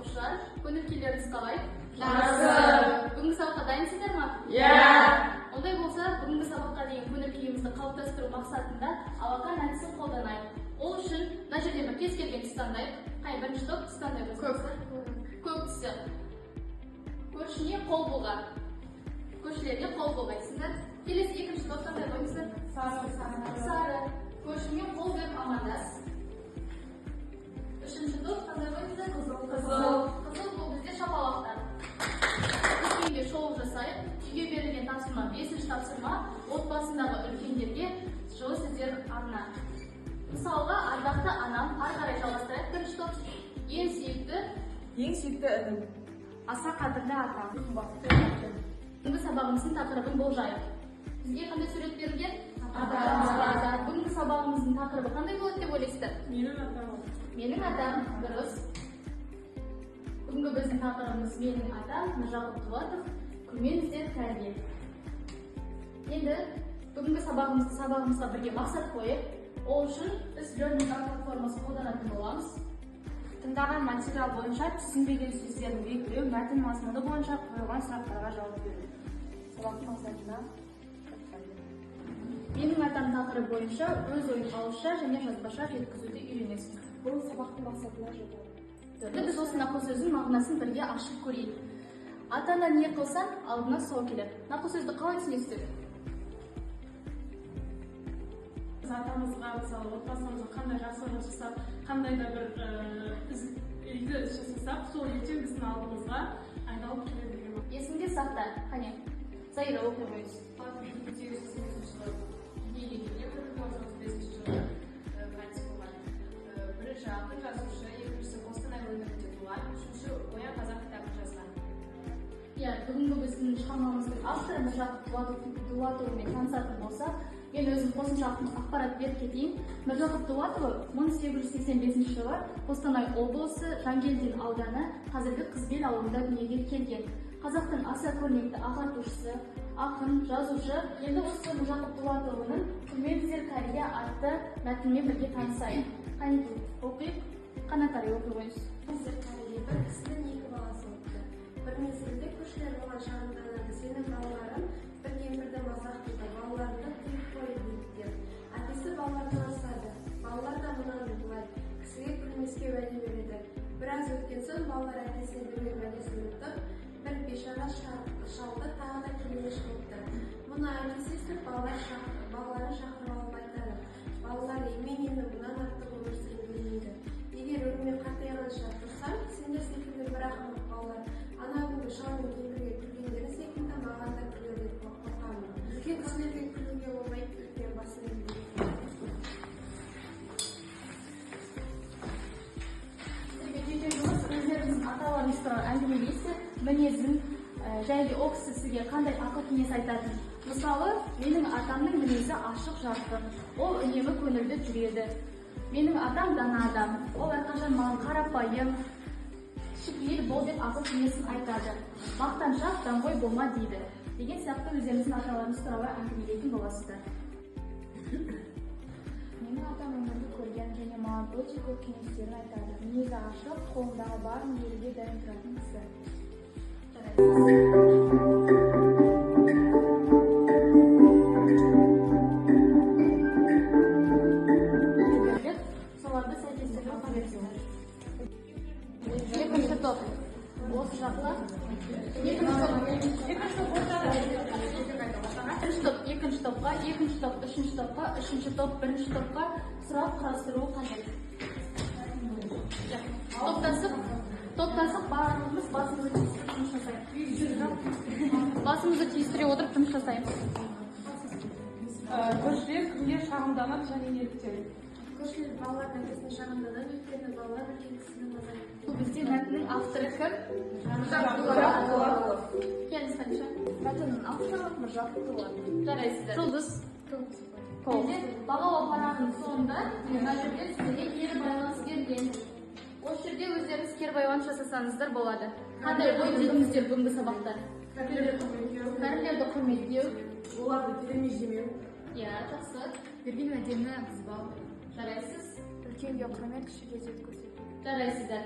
оқушылар, көңіл күйлеріңіз қалай? Жақсы. Бүгінгі сабаққа дайынсыздар ма? Иә. Ондай болса, бүгінгі сабаққа деген көңіл күйімізді қалыптастыру мақсатында алақан әдісін қолданайық. Ол үшін мына жерде бір кез келген түс таңдайық. Бірінші топ түс таңдайық. Көк түсі. Көршіне қол бұлға. Көршілерге қол бұлғайсыңдар. Келесі екінші топ таңдай қойыңыздар. Сары. Көршіңе қол беріп амандас. Үшінші топ таңдай қойыңыздар. Қызыл. Қызыл бұл бізде шапалақтар. Үлкенге шоу жасайық. Үйге берілген тапсырма 5-ші тапсырма отбасындағы үлкендерге жылы сөздер арна. Мысалға, ардақты анам, ары қарай жалғастырайық. Бірінші топ. Ең сүйікті інім. Аса қадірлі атам. Бүгінгі сабағымыздың тақырыбын болжайық. Бізге қандай сурет берілген? Адам. Бүгінгі сабағымыздың тақырыбы қандай болады деп ойлайсыздар? Менің атам. Дұрыс. Бүгінгі біздің тақырыбымыз менің атам Міржақып Дулатов. Күлмеңіздер тәрбие. Енді бүгінгі сабағымызға бірге мақсат қойып, ол үшін біз learning платформасын қолданатын боламыз. Тыңдаған материал бойынша түсінбеген сөздерді белгілеу, мәтін мазмұны бойынша қойылған сұрақтарға жауап беру. Сабақтың мақсатына менің атам тақырыбы бойынша өз ойын ауызша және жазбаша жеткізуді үйренесіз. бұл сабақтың мақсатына жатады. Біз осы нақыл сөздің мағынасын бірге ашып көрейік. Атана не қылсаң, алдына сол келер. Нақыл сөзді қалай түсінесіздер? Атамызға, мысалы, отбасымызға қандай жақсы жасасақ, қандай да бір игі іс жасасақ, сол ертең біздің алдымызға айналып келеді деген. Есіңде сақта. Қане, Заира оқи қойыңыз. 1938 жылы дүниеге келген, 1935 жылы қайтыс болған. Бірінші ақын жазушы, екіншісі Қостанай өңірінде туған, үшінші Оян қазақ кітабын жазған. Бүгінгі біздің шығармамыздың авторы Міржақып Дулатовымен танысатын болсақ, мен өзім қосымша ақпарат беріп кетейін. Міржақып Дулатов 1885 жылы Қостанай облысы Жангелдин ауданы, қазіргі Қызбел ауылында дүниеге келген. Қазақтың аса көрнекті ағартушысы, ақын, жазушы. Енді осы Міржақып Дулатовның «Күлмеңіздер кәрия» атты мәтінмен бірге танысайық. Қанекей, оқиық. Қанатария оқи қойыңыз. Күлмеңіздер кәрия бір кісінің екі баласы болыпты. Бір мезгілде көршілер болған шағында сенің балаларың бір кемпірді мазақ қылды, балаларыңды тыйып қой дейді. Әкесі балаларды ұрсады. Балалар да мынаны былай кісіге күлмеске уәде береді. Біраз өткен соң балалар әкесіне берген уәдесін ұмытып, бір бейшара шалды тағы да келмеш болыпты. Мұны әкесі естіп, балаларын шақырып алып айтады. Балалар, мен енді мұнан артық өмір сүріп бермейді. Егер өліммен қартайғанша тұрсам, сендер секілді бір ақымақ балалар ана күнгі шал мен кемпірге күлгендері секілді маған да күлер деп қорқамын. Үлкен кісілерге күлуге болмайды, үлкен басын иемін. Өздеріңіздің аталарыңыз туралы әңгімелейсіздер, мінезін және ол кісі сізге қандай ақыл кеңес айтатын. Мысалы, менің атамның мінезі ашық жарқын, ол үнемі көңілді жүреді. Менің атам дана адам, ол әрқашан маған қарапайым, шикіл бол деп ақыл кеңесін айтады. Мақтаншақ даңғой болма дейді. Деген сияқты өздеріңіздің аталарыңыз туралы әңгімелейтін боласыздар. Менің атам өмірді көрген және маған өте көп кеңестерін айтады. Мінезі ашық, қолындағы барын беруге дайын тұратын кісі. Соларды сәйкестендіріп қабілетсіздер. Екінші топ. Осы жақта. Екінші топқа, екінші топ, үшінші топқа, үшінші топ, бірінші топқа сұрақ құрастыру қажет. Топтасып барлығымыз басымызды түйістіріп жұмыс жасаймыз. Басымызды түйістіре отырып жұмыс жасаймыз. Көршілер кімге шағымданып және неліктен? Көршілер балалардың әкесіне шағымданады, өйткені балалар үлкен кісінің мазақ етеді. Бұл бізде мәтіннің авторы кім? Міржақып Дулатов. Келіңіз Хадиша. Мәтіннің авторы Міржақып Дулатов. Жарайсыздар. Жұлдыз. Енді бағалау парағының соңында мына жерде сізге кері байланыс берген. Осы жерде өздеріңіз кері байланыс жасасаңыздар болады. Қандай ой түйдіңіздер бүгінгі сабақта? Кәрілерді құрметтеу. Оларды телемеждемеу. Иә, жақсы. Берген уәдені бұзбау. Жарайсыз. Үлкенге құрмет, кішіге ізет көрсету. Жарайсыздар.